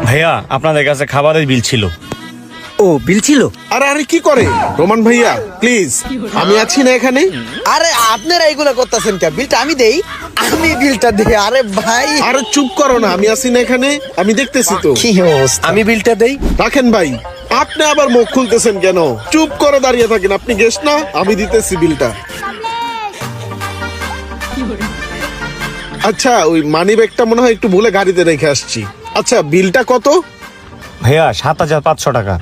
ভাইয়া আপনাদের কাছে খাবারের বিল ছিল। ও বিল ছিল? আরে আরে কি করে রোমান ভাইয়া, প্লিজ আমি আছি না এখানে। আরে আপনারা এইগুলা করতেছেন কে? বিলটা আমি দেই, আমি বিলটা দিই। আরে ভাই আরে চুপ করো না, আমি আছি না এখানে, আমি দেখতেছি তো। কি অবস্থা? আমি বিলটা দেই। রাখেন ভাই, আপনি আবার মুখ খুলতেছেন কেন? চুপ করে দাঁড়িয়ে থাকেন, আপনি গেস্ট না, আমি দিতেছি বিলটা। আচ্ছা ওই মানি ব্যাগটা মনে হয় একটু ভুলে গাড়িতে রেখে আসছি। আচ্ছা বিলটা কত? ভাইয়া ৭,৫০০ টাকা।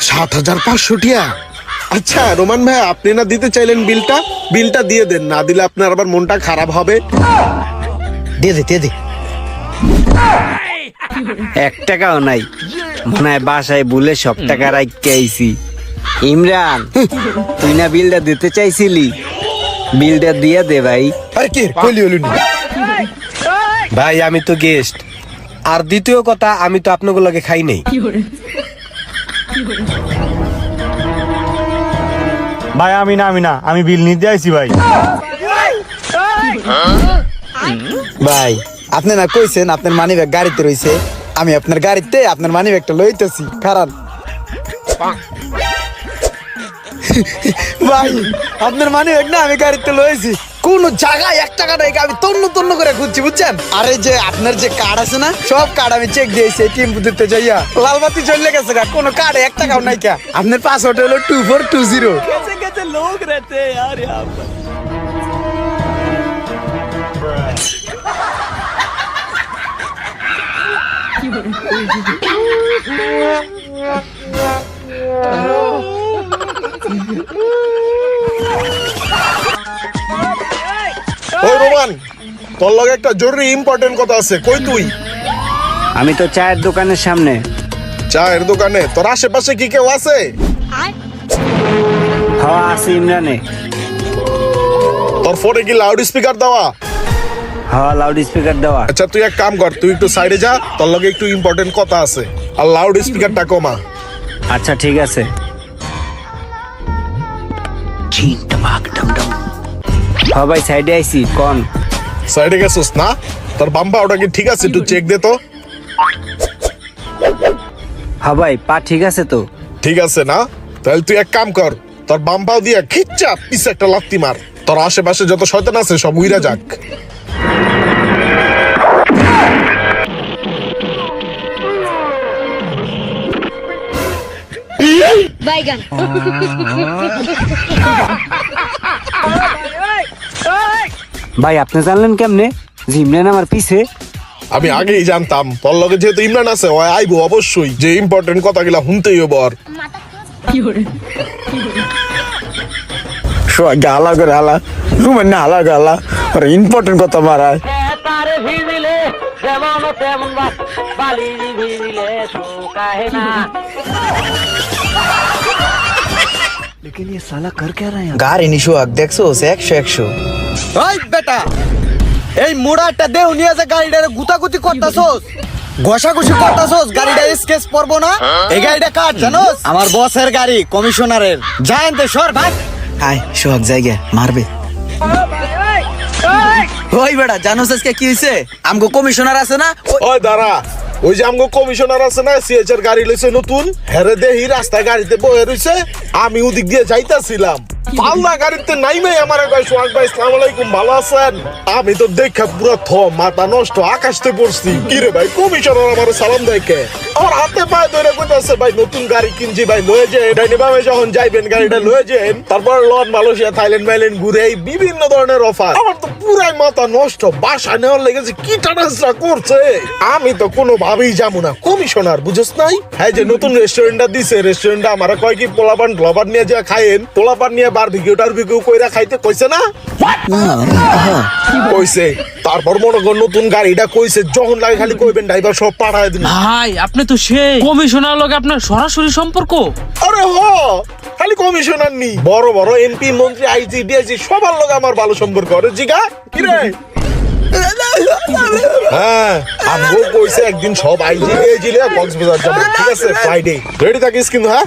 ৭,৫০০ টিয়া? আচ্ছা রোমান ভাই, আপনি না দিতে চাইলেন বিলটা, বিলটা দিয়ে দেন, না দিলে আপনার আবার মনটা খারাপ হবে। দিয়ে দে। 1 টাকাও নাই, মনে হয় বাসায় বলে সব টাকা রাখতে আইছি। ইমরান, তুই না বিলটা দিতে চাইছিলি, বিলটা দিয়ে দে ভাই। আরে কি কইলি হলো নি ভাই, আমি তো গেস্ট। আর দ্বিতীয় কথা, আমি তো আপনাগুলোকে খাই নাই। ভাই আমি না আমি বিল নিতে আইছি ভাই। ভাই আপনি না কইছেন আপনার মানি ব্যাগ গাড়িতে রইছে, আমি আপনার গাড়িতে আপনার মানি ব্যাগটা লইতেছি, কারণ ভাই আপনার মানি ব্যাগ না আমি গাড়িতে লইছি, কোন জায়গায় 1 টাকা নাই, আমি তন্ন করে খুঁজছি বুঝছেন। আরে যে আপনার যে কার্ড আছে না, সব কার্ড আমি চেক দিয়েছি এটিএম বুথে যাইয়া, লালবাতি জ্বলে গেছে গা, কোনো কার্ডে 1 টাকাও নাই কা। আপনার পাসওয়ার্ড হলো 2420। कैसे लोग रहते हैं यार यहाँ पर। ওই রোমান, তোর লগে একটা জরুরি ইম্পর্টেন্ট কথা আছে, কই তুই? আমি তো চায়ের দোকানের সামনে। চায়ের দোকানে? তোর আশেপাশে কি কেউ আছে? হ্যাঁ আছে ইমরানে। তোর ফোনে কি লাউড স্পিকার দেওয়া? হ্যাঁ লাউড স্পিকার দেওয়া। আচ্ছা তুই এক কাম কর, তুই একটু সাইডে যা, তোর লগে একটু ইম্পর্টেন্ট কথা আছে, আর লাউড স্পিকারটা কমা। আচ্ছা ঠিক আছে। হ্যাঁ ভাই সাইডে আইছি, কোন সাইডে গেছিস না? তোর বাম্পা ওটা কি ঠিক আছে? একটু চেক দে তো। হ্যাঁ ভাই পা ঠিক আছে তো? ঠিক আছে না? তাহলে তুই এক কাম কর, তোর বাম্পাও দিয়ে খিচ্চা পিছে একটা লাত্তি মার, তোর আশেপাশে যত শয়তান আছে সব উইরা যাক। বাইগান। ভাই আপনি জানলেন কেমনে যে ইমরান আমার পিছে? আমি আগেই জানতাম, তোর লগে যেহেতু ইমরান আছে ও আইবো অবশ্যই, যে ইম্পর্টেন্ট কথাগুলা শুনতেই হইব। আর গালা করে হালা রুমের না হালা গালা ওরা ইম্পর্টেন্ট কথা মারায়। গাড়ি নিশো দেখছো 100 ওই বেটা, এই মোড়াটা দেও নিয়ে যে গাড়িটারে গুতাগুতি করতাছস, ঘষাঘষি করতাছস, গাড়িটা স্কেচ পড়বো না? এই গাড়িটা কার জানোস? আমার বসের গাড়ি, কমিশনারের। জানতে সর ভাগ। আয় সোহাগ জায়গা মারবে। ওই বেটা জানোস আজকে কি হইছে? আমগো কমিশনার আছে না, ওই দাঁড়া, ওই যে আমগো কমিশনার আছে না, সিএচআর গাড়ি লইছে নতুন, হেরে দেহি রাস্তায় গাড়িতে বয়ে রইছে, আমি ওদিক দিয়ে যাইতাছিলাম, পাল্লা গাড়িতে নাইমে আমার কয় সোহাগ ভাই আসসালামু আলাইকুম, ভালো আছেন? আমি তো দেখা পুরো মাথা নষ্ট, আকাশতে পড়ছি। কি রে ভাই, কমিশনার আমার সালাম দেখে আমার হাতে পায়ে ধরে কইতাছে, ভাই নতুন গাড়ি কিনছি ভাই, লয়ে যে ডাইনে বামে যখন যাইবেন গাড়িটা লয়ে যেন, তারপর লন মালয়েশিয়া থাইল্যান্ড মাইল্যান্ড ঘুরে এই বিভিন্ন ধরনের অফার। আমার তো পুরাই মাথা নষ্ট, বাসা নেওয়ার লেগেছে কি টানাসরা করছে। আমি তো কোনো ভাবেই যাবো না, কমিশনার বুঝছ নাই? হ্যাঁ যে নতুন রেস্টুরেন্টটা দিছে, রেস্টুরেন্টটা আমার কয় কি পোলাপান গ্লোবার নিয়ে যা খাইেন, পোলাপান নিয়ে বারবিকিউ টারবিকিউ কইরা খাইতে কইছে না? কইছে। তারপর মনে কর নতুন গাড়িটা কইছে, যখন লাগে খালি কইবেন ড্রাইভার সব পাঠায় দিন। ভাই আপনি তো সেই কমিশনার লগে আপনার সরাসরি সম্পর্ক? আরে হ, খালি কমিশনার নি, বড় বড় এমপি মন্ত্রী আইজি ডিআইজি সবার লগে আমার ভালো সম্পর্ক। আরে জিগা কি রে? হ্যাঁ আমগো কইছে একদিন সব আইজি ডিআইজি লে কক্সবাজার যাবে, ঠিক আছে? ফ্রাইডে রেডি থাকিস কিন্তু। হ্যাঁ